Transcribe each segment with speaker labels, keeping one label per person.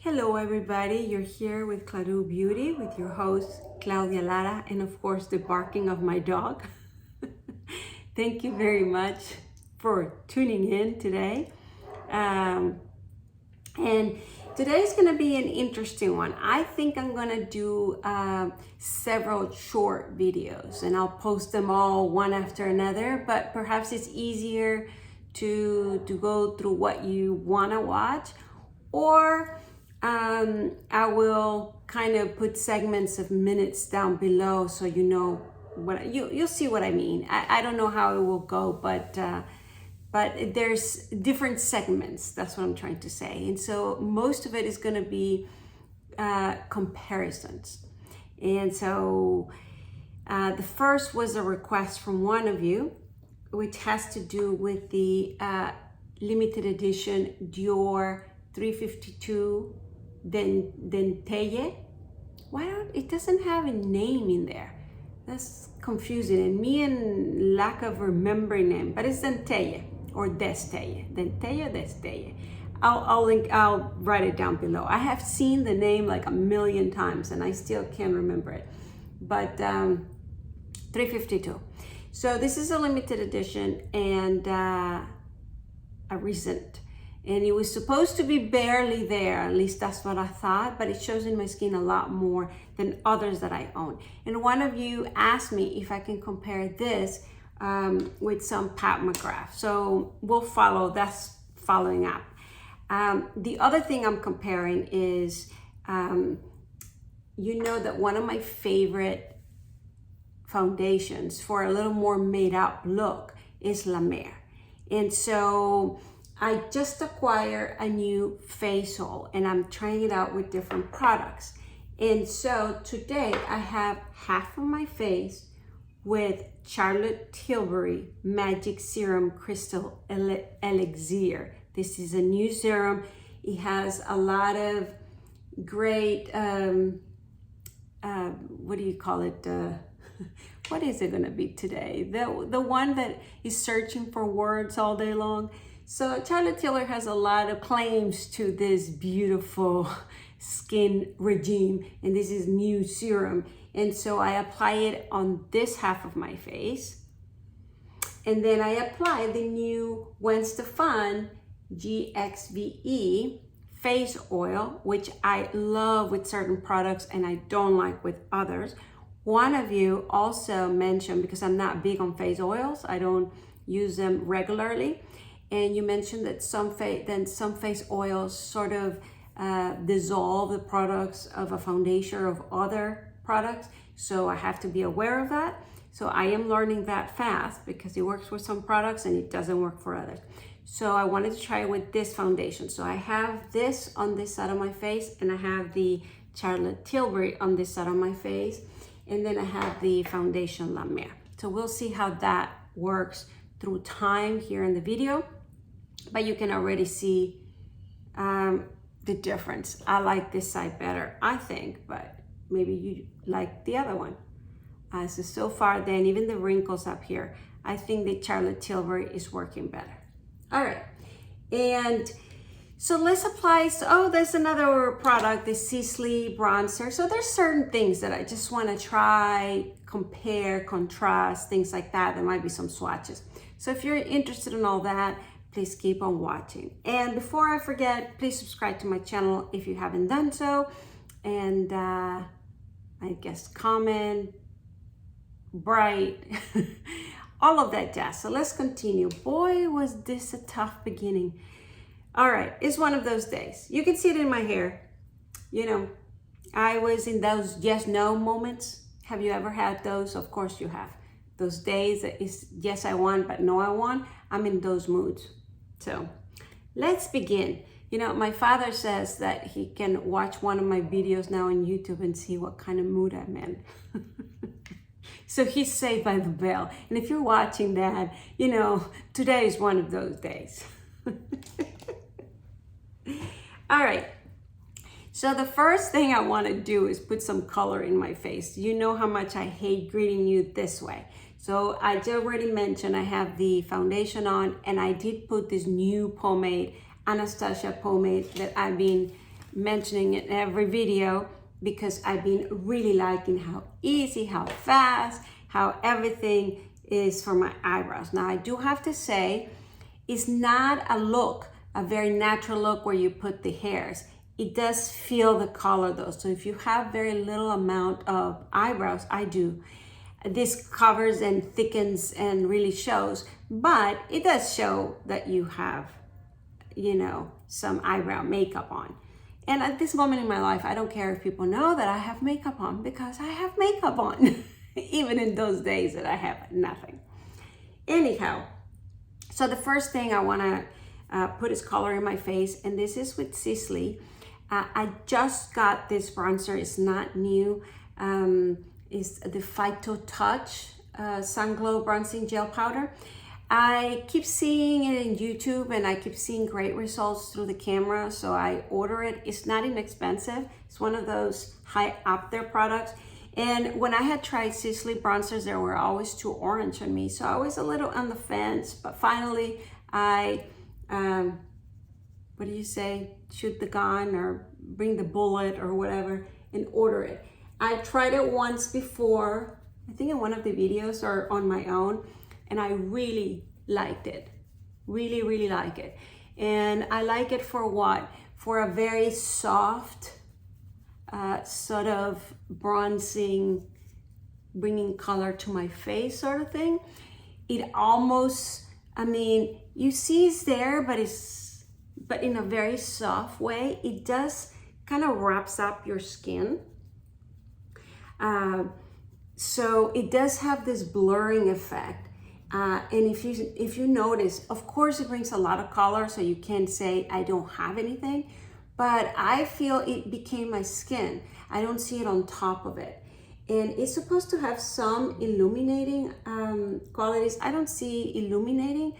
Speaker 1: Hello everybody, you're here with Cladu Beauty with your host Claudia Lara and of course the barking of my dog. Thank you very much for tuning in today. And today is going to be an interesting one. I think I'm going to do several short videos and I'll post them all one after another, but perhaps it's easier to go through what you want to watch, or I will kind of put segments of minutes down below so you know what you'll see what I mean. I don't know how it will go, but there's different segments. That's what I'm trying to say. And so most of it is going to be comparisons. And so the first was a request from one of you, which has to do with the limited edition Dior 352 Dentelle. Why don't it doesn't have a name in there? That's confusing, and me and lack of remembering name, but it's Dentelle or Dentelle. I'll write it down below. I have seen the name like a million times and I still can't remember it. But 352. So this is a limited edition and a recent. And it was supposed to be barely there, at least that's what I thought, but it shows in my skin a lot more than others that I own. And one of you asked me if I can compare this with some Pat McGrath. So we'll follow, that's following up. The other thing I'm comparing is, you know that one of my favorite foundations for a little more made up look is La Mer. And so I just acquired a new face oil and I'm trying it out with different products. And so today I have half of my face with Charlotte Tilbury Magic Serum Crystal Elixir. This is a new serum. It has a lot of great, what do you call it? What is it gonna be today? The one that is searching for words all day long. So Charlotte Tilbury has a lot of claims to this beautiful skin regime, and this is new serum. And so I apply it on this half of my face. And then I apply the new Gwen Stefan GXVE face oil, which I love with certain products and I don't like with others. One of you also mentioned, because I'm not big on face oils, I don't use them regularly. And you mentioned that some face oils sort of dissolve the products of a foundation or of other products. So I have to be aware of that. So I am learning that fast because it works with some products and it doesn't work for others. So I wanted to try it with this foundation. So I have this on this side of my face and I have the Charlotte Tilbury on this side of my face. And then I have the foundation La Mer. So we'll see how that works through time here in the video. But you can already see the difference. I like this side better, I think, but maybe you like the other one. So far then, even the wrinkles up here, I think the Charlotte Tilbury is working better. All right, and so let's apply, there's another product, the Sisley bronzer. So there's certain things that I just wanna try, compare, contrast, things like that. There might be some swatches. So if you're interested in all that, please keep on watching. And before I forget, please subscribe to my channel if you haven't done so. And I guess comment, bright, all of that jazz. So let's continue. Boy, was this a tough beginning. All right, it's one of those days. You can see it in my hair. You know, I was in those yes, no moments. Have you ever had those? Of course you have. Those days that is yes, I want, but no, I want. I'm in those moods. So let's begin. You know, my father says that he can watch one of my videos now on YouTube and see what kind of mood I'm in. So he's saved by the bell. And if you're watching that, you know, today is one of those days. All right. So the first thing I want to do is put some color in my face. You know how much I hate greeting you this way. So I already mentioned I have the foundation on and I did put this new pomade, Anastasia pomade that I've been mentioning it in every video because I've been really liking how easy, how fast, how everything is for my eyebrows. Now I do have to say, it's not a look, a very natural look where you put the hairs. It does feel the color though. So if you have very little amount of eyebrows, I do, this covers and thickens and really shows, but it does show that you have, you know, some eyebrow makeup on. And at this moment in my life, I don't care if people know that I have makeup on because I have makeup on, even in those days that I have nothing. Anyhow, so the first thing I wanna put is color in my face, and this is with Sisley. I just got this bronzer, it's not new. It's the Phyto Touch Sun Glow Bronzing Gel Powder. I keep seeing it in YouTube and I keep seeing great results through the camera, so I order it. It's not inexpensive. It's one of those high up there products. And when I had tried Sisley bronzers, they were always too orange on me, so I was a little on the fence, but finally I, what do you say, shoot the gun or bring the bullet or whatever and order it. I tried it once before, I think in one of the videos or on my own, and I really liked it. Really, really like it. And I like it for what? For a very soft, sort of bronzing, bringing color to my face sort of thing. It almost, I mean, you see it's there, but in a very soft way. It does kind of wraps up your skin. So it does have this blurring effect. And if you notice, of course it brings a lot of color, so you can't say I don't have anything, but I feel it became my skin. I don't see it on top of it. And it's supposed to have some illuminating qualities. I don't see illuminating,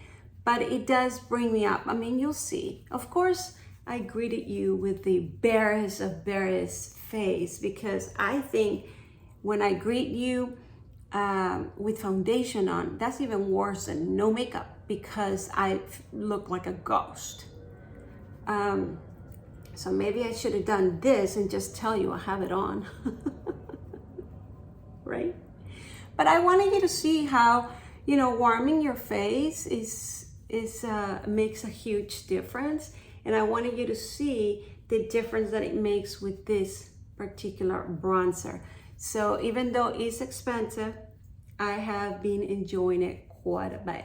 Speaker 1: but it does bring me up. I mean, you'll see. Of course, I greeted you with the barest of barest face because I think when I greet you with foundation on, that's even worse than no makeup because I look like a ghost. So maybe I should have done this and just tell you I have it on, right? But I wanted you to see how, you know, warming your face makes a huge difference. And I wanted you to see the difference that it makes with this particular bronzer. So even though it's expensive, I have been enjoying it quite a bit.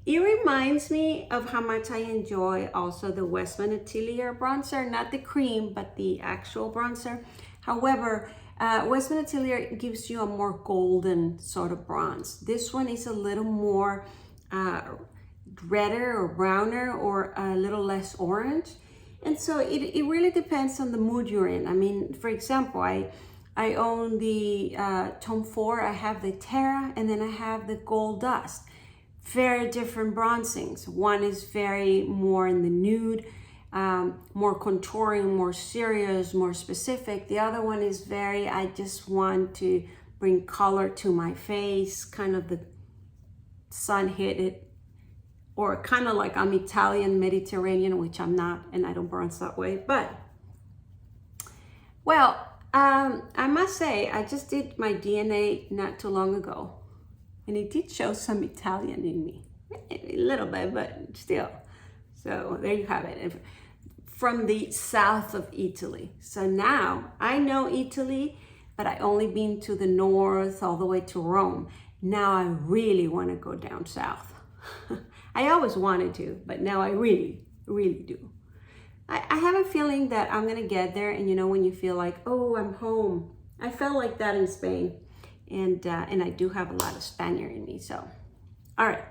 Speaker 1: It reminds me of how much I enjoy also the Westman Atelier bronzer, not the cream, but the actual bronzer. However, Westman Atelier gives you a more golden sort of bronze. This one is a little more redder or browner or a little less orange. And so it really depends on the mood you're in. I mean, for example, I own the Tom Ford, I have the Terra, and then I have the Gold Dust. Very different bronzings. One is very more in the nude, more contouring, more serious, more specific. The other one is very, I just want to bring color to my face, kind of the sun hit it, or kind of like I'm Italian Mediterranean, which I'm not, and I don't bronze that way. But, well, I must say, I just did my DNA not too long ago, and it did show some Italian in me, a little bit, but still. So there you have it, from the south of Italy. So now I know Italy, but I only been to the north, all the way to Rome. Now I really want to go down south. I always wanted to, but now I really, really do. I have a feeling that I'm gonna get there, and you know when you feel like, oh, I'm home. I felt like that in Spain, and I do have a lot of Spaniard in me, so. All right,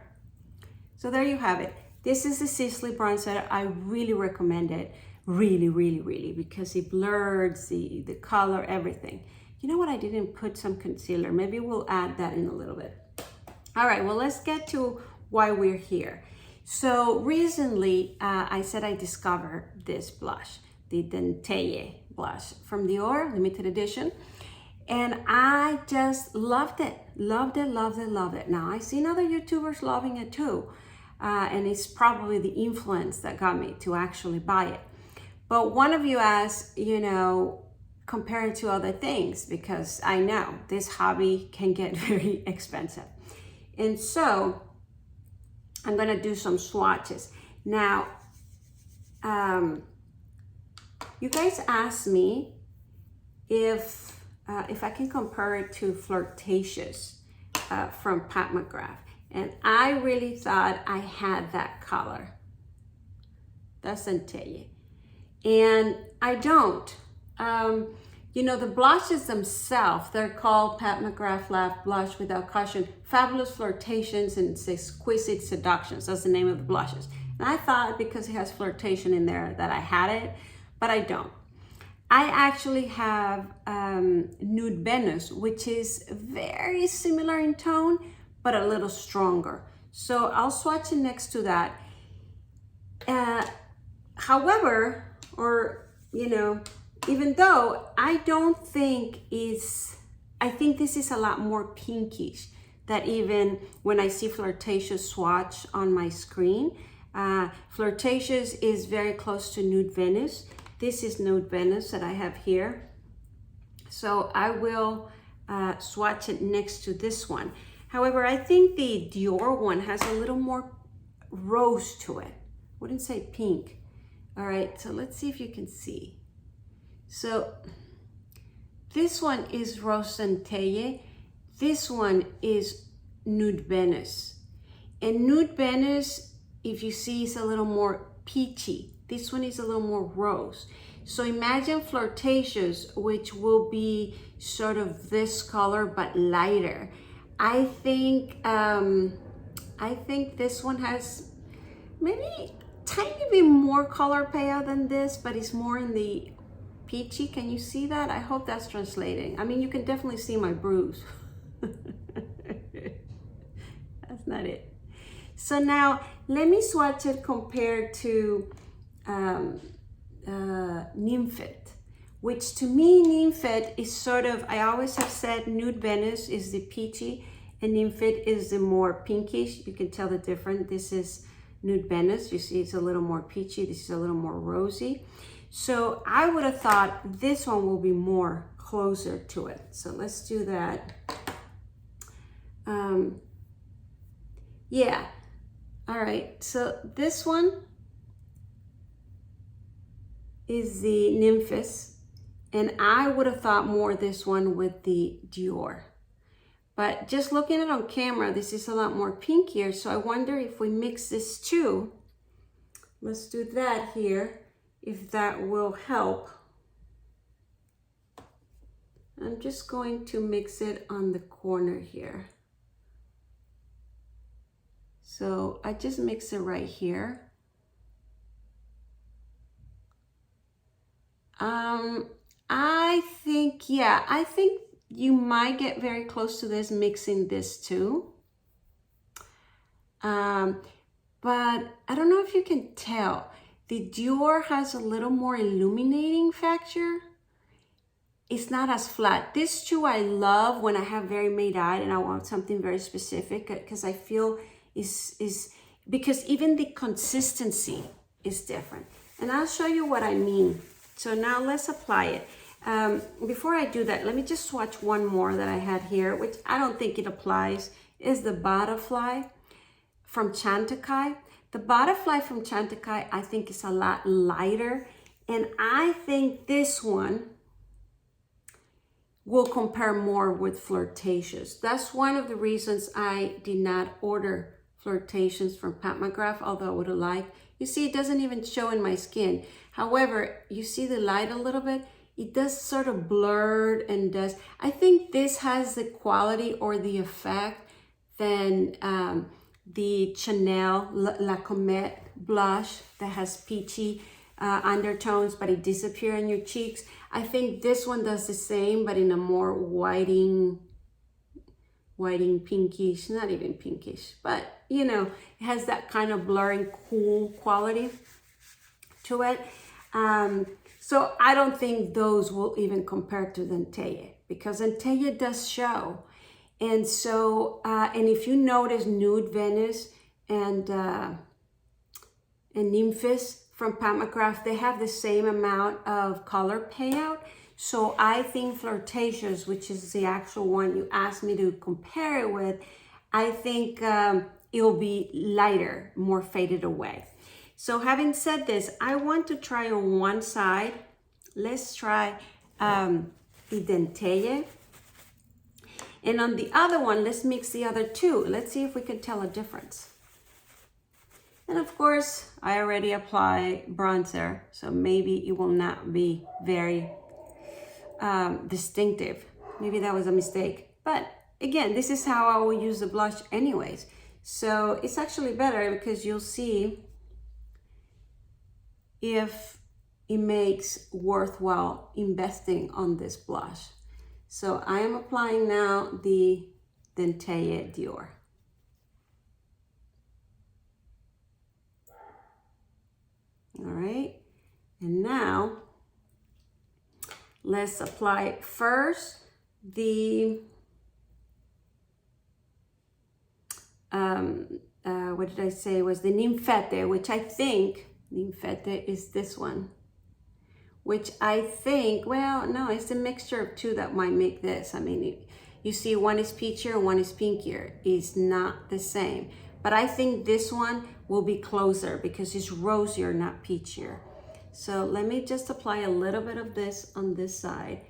Speaker 1: so there you have it. This is the Sisley bronzer. I really recommend it, really, really, really, because it blurs the color, everything. You know what, I didn't put some concealer. Maybe we'll add that in a little bit. All right, well, let's get to why we're here. So recently, I said I discovered this blush, the Dentelle blush from Dior, limited edition. And I just loved it, loved it, loved it, loved it. Now, I've seen other YouTubers loving it too. And it's probably the influence that got me to actually buy it. But one of you asked, you know, compare it to other things, because I know this hobby can get very expensive. And so I'm gonna do some swatches. Now, you guys asked me if I can compare it to Flirtatious from Pat McGrath. And I really thought I had that color. That's Dentelle. And I don't. You know, the blushes themselves, they're called Pat McGrath Laugh Blush Without Caution, Fabulous Flirtations and Exquisite Seductions. That's the name of the blushes. And I thought because it has flirtation in there that I had it, but I don't. I actually have Nude Venus, which is very similar in tone, but a little stronger. So I'll swatch it next to that. However, or, you know, even though I don't think I think this is a lot more pinkish than even when I see Flirtatious swatch on my screen. Flirtatious is very close to Nude Venus. This is Nude Venus that I have here. So I will swatch it next to this one. However, I think the Dior one has a little more rose to it. Wouldn't say pink. All right, so let's see if you can see. So this one is Rose Dentelle. This one is Nude Venus. And Nude Venus, if you see, is a little more peachy. This one is a little more rose. So imagine Flirtatious, which will be sort of this color, but lighter. I think this one has maybe tiny bit more color payout than this, but it's more in the peachy. Can you see that? I hope that's translating. I mean, you can definitely see my bruise. That's not it. So now let me swatch it compared to Nymphet, which to me, Nymphet is sort of, I always have said Nude Venus is the peachy and Nymphet is the more pinkish. You can tell the difference. This is Nude Venus. You see it's a little more peachy. This is a little more rosy. So I would have thought this one will be more closer to it. So let's do that. Yeah. All right. So this one is the Nymphus. And I would have thought more this one with the Dior. But just looking at it on camera, this is a lot more pinkier. So I wonder if we mix this too. Let's do that here, if that will help. I'm just going to mix it on the corner here. So I just mix it right here. I think you might get very close to this mixing this too. But I don't know if you can tell. The Dior has a little more illuminating factor. It's not as flat. This too I love when I have very made eye and I want something very specific, because I feel because even the consistency is different. And I'll show you what I mean. So now let's apply it. Before I do that, let me just swatch one more that I had here, which I don't think it applies, is the Butterfly from Chantecaille. The Butterfly from Chantecaille, I think, is a lot lighter. And I think this one will compare more with Flirtatious. That's one of the reasons I did not order Flirtations from Pat McGrath, although I would have liked. You see, it doesn't even show in my skin. However, you see the light a little bit? It does sort of blur and does. I think this has the quality or the effect than the Chanel La Comète blush that has peachy undertones, but it disappears in your cheeks. I think this one does the same, but in a more whiting pinkish, not even pinkish, but you know, it has that kind of blurring cool quality to it. So I don't think those will even compare to Dentelle, because Dentelle does show. And so, and if you notice Nude Venus and Nymphus from McGrath, they have the same amount of color payout. So I think Flirtatious, which is the actual one you asked me to compare it with, I think it'll be lighter, more faded away. So having said this, I want to try on one side. Let's try the Dentelle. And on the other one, let's mix the other two. Let's see if we can tell a difference. And of course, I already apply bronzer, so maybe it will not be very distinctive. Maybe that was a mistake. But again, this is how I will use the blush anyways. So it's actually better because you'll see if it makes worthwhile investing on this blush. So I am applying now the Dentelle Dior. All right, and now let's apply first the, what did I say, was the Nymphette, which I think, Nymphette is this one, which I think, well, no, it's a mixture of two that might make this. I mean, you see one is peachier, one is pinkier. It's not the same. But I think this one will be closer because it's rosier, not peachier. So let me just apply a little bit of this on this side.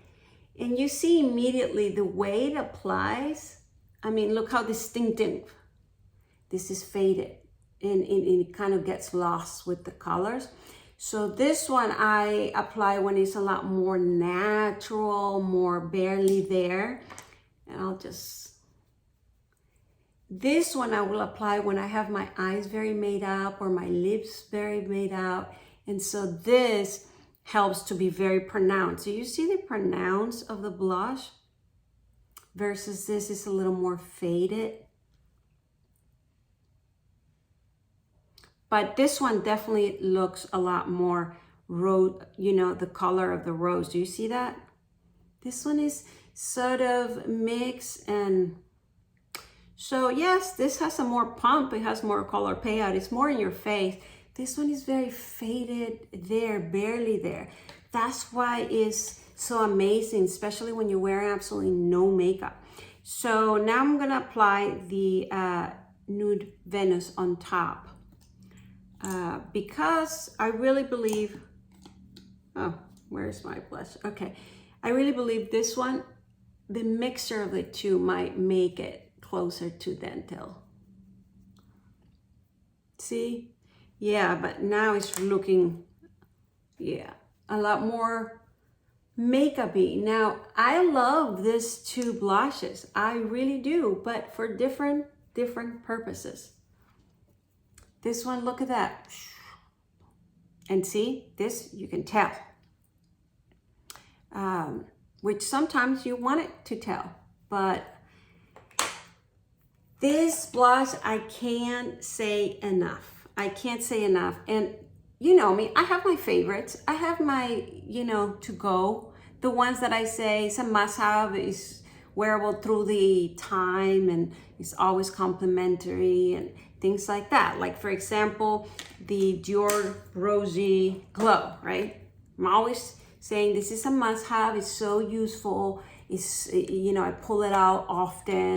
Speaker 1: And you see immediately the way it applies. I mean, look how distinctive. This is faded and it kind of gets lost with the colors. So this one I apply when it's a lot more natural, more barely there. And I'll just, this one I will apply when I have my eyes very made up or my lips very made up. And so this helps to be very pronounced. So you see the pronounce of the blush versus this is a little more faded. But this one definitely looks a lot more rose, you know, the color of the rose. Do you see that? This one is sort of mixed, and so yes, this has a more pump, it has more color payout, it's more in your face. This one is very faded there, barely there. That's why it's so amazing, especially when you're wearing absolutely no makeup. So now I'm gonna apply the Nude Venus on top because I really believe, oh, where's my blush? Okay, I really believe this one, the mixture of the two might make it closer to Dentelle. See? Yeah, but now it's looking, yeah, a lot more makeup-y. Now, I love these two blushes. I really do, but for different purposes. This one, look at that. And see, this you can tell. Which sometimes you want it to tell, but this blush, I can't say enough. I can't say enough. And you know me, I have my favorites. I have my, you know, to go. The ones that I say it's a must-have, is wearable through the time and it's always complimentary and things like that. Like for example, the Dior Rosy Glow, right? I'm always saying this is a must-have, it's so useful, it's, you know, I pull it out often,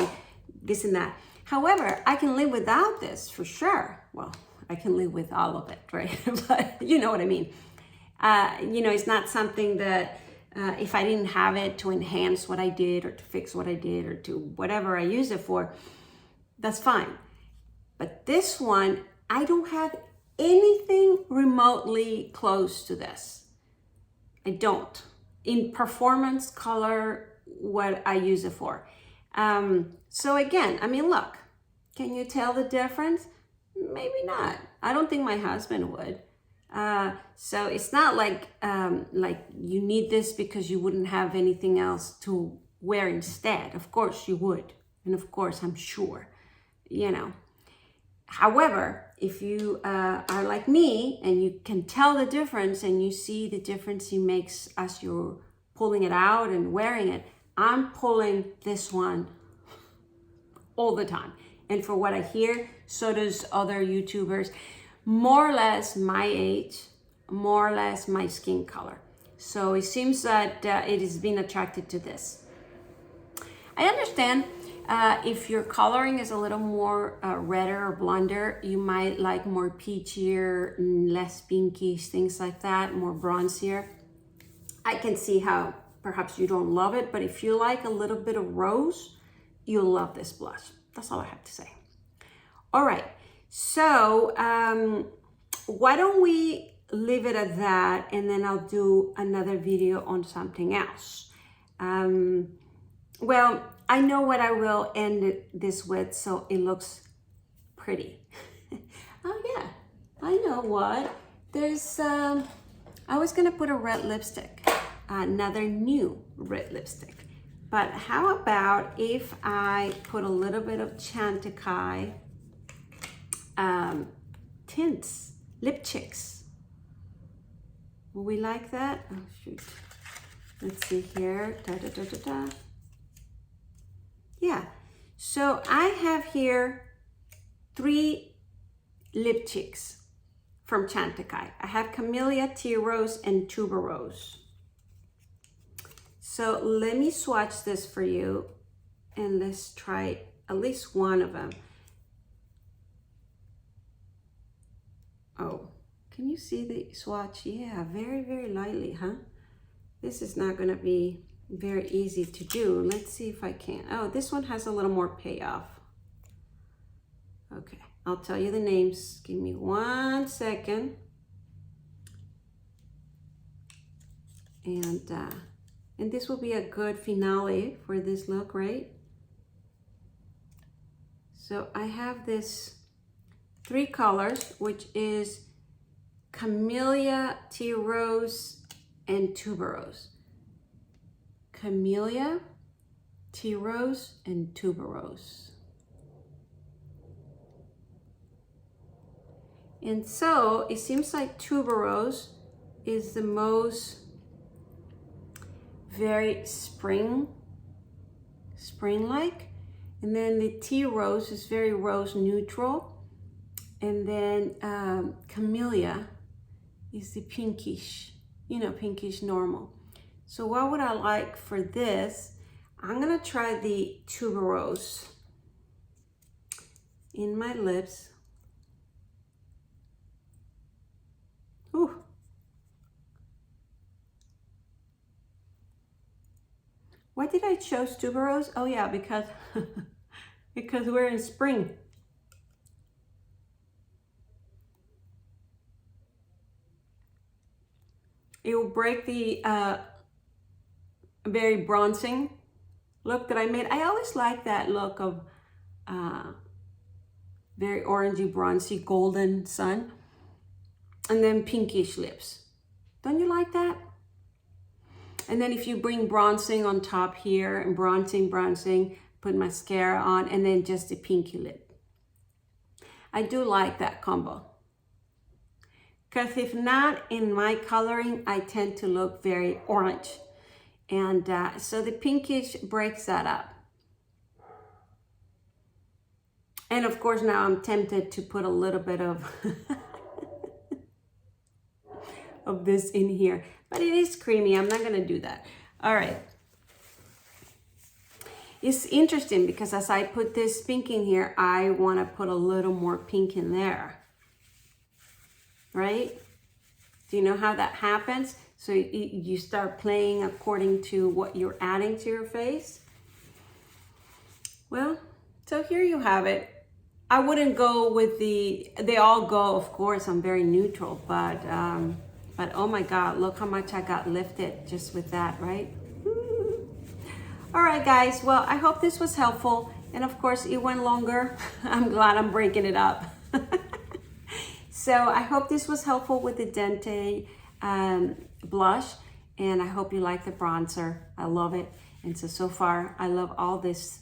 Speaker 1: this and that. However, I can live without this for sure. Well, I can live with all of it, right? But you know what I mean. You know, it's not something that if I didn't have it to enhance what I did or to fix what I did or to whatever I use it for, that's fine. But this one, I don't have anything remotely close to this. I don't. In performance color, what I use it for. So again, I mean, look, can you tell the difference? Maybe not. I don't think my husband would. So it's not like you need this because you wouldn't have anything else to wear instead. Of course you would. And of course, I'm sure, you know. However, if you are like me and you can tell the difference and you see the difference he makes as you're pulling it out and wearing it, I'm pulling this one all the time. And for what I hear, so does other YouTubers, more or less my age, more or less my skin color. So it seems that it has been attracted to this. I understand if your coloring is a little more redder or blonder, you might like more peachier, less pinkish, things like that, more bronzier. I can see how perhaps you don't love it, but if you like a little bit of rose, you'll love this blush. That's all I have to say. All right, so why don't we leave it at that, and then I'll do another video on something else. Well, I know what I will end this with, so it looks pretty. Oh yeah, I know what. There's, I was gonna put a red lipstick, another new red lipstick. But how about if I put a little bit of Chantecaille tints, lip chicks. Will we like that? Oh shoot. Let's see here. Da, da, da, da, da. Yeah, so I have here 3 lip chicks from Chantecaille. I have Camellia, Tea Rose, and Tuberose. So let me swatch this for you, and let's try at least one of them. Oh, can you see the swatch? Yeah, very, very lightly, huh? This is not gonna be very easy to do. Let's see if I can. Oh, this one has a little more payoff. Okay, I'll tell you the names. Give me 1 second. And this will be a good finale for this look, right? So I have this 3 colors, which is Camellia, Tea Rose, and Tuberose. Camellia, Tea Rose, and Tuberose. And so it seems like Tuberose is the most very spring-like. And then the Tea Rose is very rose neutral. And then Camellia is the pinkish, you know, pinkish normal. So what would I like for this? I'm gonna try the Tuberose in my lips. Ooh. Why did I choose Tuberose? Oh yeah, because because we're in spring. It will break the very bronzing look that I made. I always like that look of very orangey, bronzy, golden sun, and then pinkish lips. Don't you like that? And then if you bring bronzing on top here, and bronzing, put mascara on, and then just a pinky lip. I do like that combo. Because if not, in my coloring, I tend to look very orange. And so the pinkish breaks that up. And of course, now I'm tempted to put a little bit of, of this in here. But it is creamy. I'm not going to do that. All right. It's interesting because as I put this pink in here, I want to put a little more pink in there. Right? Do you know how that happens? So you start playing according to what you're adding to your face. Well, so here you have it. I wouldn't go with they all go, of course, I'm very neutral, but oh my God, look how much I got lifted just with that, right? All right, guys, well, I hope this was helpful. And of course, it went longer. I'm glad I'm breaking it up. So I hope this was helpful with the Dentelle blush, and I hope you like the bronzer. I love it. And so far, I love all these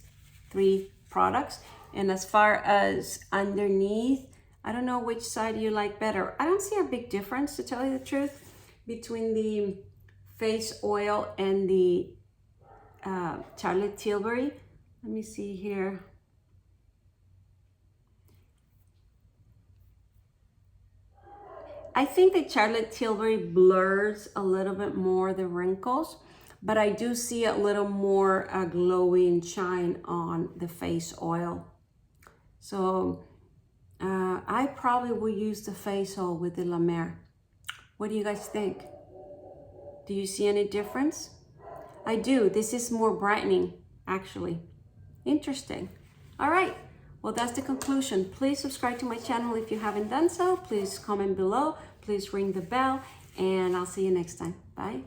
Speaker 1: 3 products. And as far as underneath, I don't know which side you like better. I don't see a big difference, to tell you the truth, between the face oil and the Charlotte Tilbury. Let me see here. I think that Charlotte Tilbury blurs a little bit more the wrinkles, but I do see a little more glowing shine on the face oil. So I probably will use the face oil with the La Mer. What do you guys think? Do you see any difference? I do. This is more brightening, actually. Interesting. All right. Well, that's the conclusion. Please subscribe to my channel if you haven't done so. Please comment below. Please ring the bell, and I'll see you next time. Bye.